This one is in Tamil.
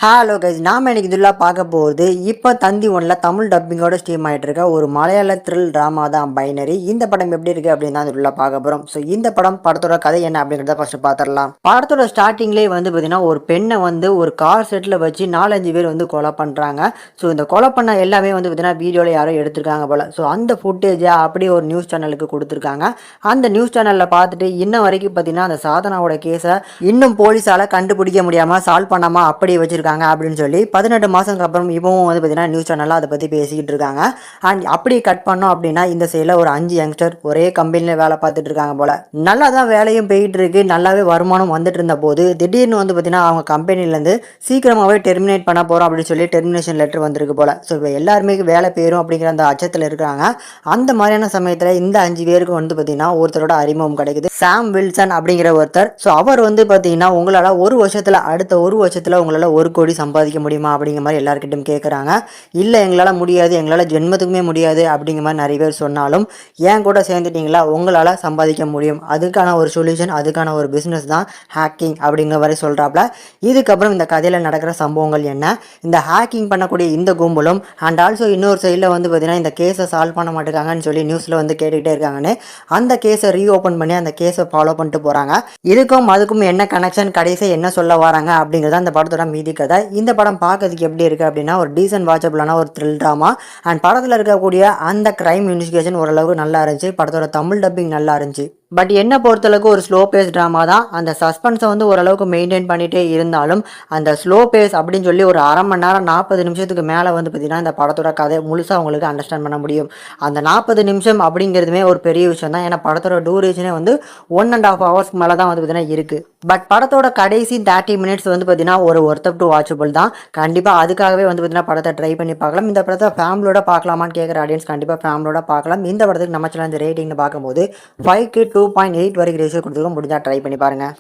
ஹலோ கைஸ், நாம இன்னைக்கு இதுல பார்க்க போகுது இப்போ தந்தி ஒன்ல தமிழ் டப்பிங்கோட ஸ்ட்ரீம் ஆகிட்டு இருக்க ஒரு மலையாள த்ரில் ட்ராமா தான் பைனரி. இந்த படம் எப்படி இருக்கு அப்படின்னு தான் இதுல பார்க்க போறோம். ஸோ இந்த படத்தோட கதை என்ன அப்படிங்கிறத ஃபர்ஸ்ட் பார்த்துடலாம். படத்தோட ஸ்டார்டிங்லேயே பார்த்தீங்கன்னா ஒரு பெண்ணை ஒரு கார் செட்டில் வச்சு 4-5 பேர் கொலை பண்றாங்க. ஸோ இந்த கொலை பண்ண எல்லாமே பார்த்தீங்கன்னா வீடியோல யாரோ எடுத்திருக்காங்க போல. ஸோ அந்த ஃபுட்டேஜை அப்படியே ஒரு நியூஸ் சேனலுக்கு கொடுத்துருக்காங்க. அந்த நியூஸ் சேனல்ல பார்த்துட்டு இன்ன வரைக்கும் பார்த்தீங்கன்னா அந்த சாதனாவோட கேஸை இன்னும் போலீஸால கண்டுபிடிக்க முடியாம சால்வ் பண்ணாம அப்படியே வச்சிருக்காங்க அப்படின்னு சொல்லி 18 மாதங்களுக்கு அப்புறம் இப்பவும் பார்த்தீங்கன்னா நியூஸ் சேனலில் அதை பற்றி பேசிக்கிட்டு இருக்காங்க. அண்ட் அப்படி கட் பண்ணோம் அப்படின்னா இந்த சைடில் ஒரு 5 யங்ஸ்டர் ஒரே கம்பெனியில் வேலை பார்த்துட்டு இருக்காங்க போல. நல்லா தான் வேலையும் போயிட்டு இருக்கு, நல்லாவே வருமானம் வந்துட்டு இருந்த போது திடீர்னு பார்த்தீங்கன்னா அவங்க கம்பெனிலேருந்து சீக்கிரமாகவே டெர்மினேட் பண்ண போகிறோம் அப்படின்னு சொல்லி டெர்மினேஷன் லெட்டர் வந்திருக்கு போல. ஸோ இப்போ எல்லாருமே வேலை போயிடும் அப்படிங்கிற அந்த அச்சத்தில் இருக்காங்க. அந்த மாதிரியான சமயத்தில் இந்த 5 பேருக்கு பார்த்தீங்கன்னா ஒருத்தரோட அறிமுகம் கிடைக்குது. சாம் வில்சன் அப்படிங்கிற ஒருத்தர். ஸோ அவர் பார்த்தீங்கன்னா உங்களால் ஒரு வருஷத்தில் அடுத்த ஒரு வருஷத்தில் உங்களால் 1 கோடி சம்பாதிக்க முடியுமா அப்படிங்கிற மாதிரி எல்லாருக்கிட்டும் கேட்குறாங்க. இல்லை எங்களால் முடியாது, எங்களால் ஜென்மத்துக்குமே முடியாது அப்படிங்கிற மாதிரி நிறைய பேர் சொன்னாலும் ஏன் கூட சேர்ந்துட்டிங்களா உங்களால் சம்பாதிக்க முடியும், அதுக்கான ஒரு சொல்யூஷன், அதுக்கான ஒரு பிஸ்னஸ் தான் ஹேக்கிங் அப்படிங்கிற மாதிரி சொல்கிறாப்புல. இதுக்கப்புறம் இந்த கதையில் நடக்கிற சம்பவங்கள் என்ன, இந்த ஹேக்கிங் பண்ணக்கூடிய இந்த கும்பலும் அண்ட் ஆல்சோ இன்னொரு சைடில் பார்த்தீங்கன்னா இந்த கேஸை சால்வ் பண்ண மாட்டேங்காங்கன்னு சொல்லி நியூஸில் கேட்டுக்கிட்டே இருக்காங்கன்னு அந்த கேஸை ரீஓப்பன் பண்ணி அந்த கேஸை ஃபாலோ பண்ணிட்டு போகிறாங்க. இதுக்கும் அதுக்கும் என்ன கனெக்ஷன், கடைசி என்ன சொல்ல வராங்க அப்படிங்கிறத அந்த படத்தோட மீதி கதை. இந்த படம் பார்க்கறதுக்கு எப்படி இருக்குது அப்படின்னா ஒரு டீசன்ட் வாட்சபிளான ஒரு த்ரில் ட்ராமா. அண்ட் படத்தில் இருக்கக்கூடிய அந்த கிரைம் இன்வெஸ்டிகேஷன் ஓரளவுக்கு நல்லா இருந்துச்சு. படத்தோட தமிழ் டப்பிங் நல்லா இருந்துச்சு. பட் என்ன பொறுத்தளவுக்கு ஒரு ஸ்லோ பேஸ் ட்ராமா தான். அந்த சஸ்பென்ஸை ஓரளவுக்கு மெயின்டைன் பண்ணிகிட்டே இருந்தாலும் அந்த ஸ்லோ பேஸ் அப்படின்னு சொல்லி ஒரு அரை மணி நேரம் 40 நிமிஷத்துக்கு மேலே பார்த்தீங்கன்னா இந்த படத்தோட கதை முழுசாக உங்களுக்கு அண்டர்ஸ்டாண்ட் பண்ண முடியும். அந்த 40 நிமிஷம் அப்படிங்கிறதுமே ஒரு பெரிய விஷயம் தான். ஏன்னா படத்தோட டூரேஷனே 1.5 ஹவர்ஸ்க்கு மேலே தான் பார்த்தீங்கன்னா இருக்குது. பட் படத்தோட கடைசி 30 மினிட்ஸ் பார்த்தீங்கன்னா ஒரு ஒர்த் டு வாட்சபிள் தான். கண்டிப்பாக அதுக்காகவே பார்த்தீங்கன்னா படத்தை ட்ரை பண்ணி பார்க்கலாம். இந்த படத்தை ஃபேமிலியோட பார்க்கலாமான்னு கேட்குற ஆடியன்ஸ் கண்டிப்பாக ஃபேமிலியோட பார்க்கலாம். இந்த படத்துக்கு நம்ம சேனல் ரேட்டிங்னு பார்க்கும்போது 5க்கு 2.8 வரைக்கும் ரேஷியோ கொடுத்துருக்கோம். முடிஞ்சால் ட்ரை பண்ணி பாருங்கள்.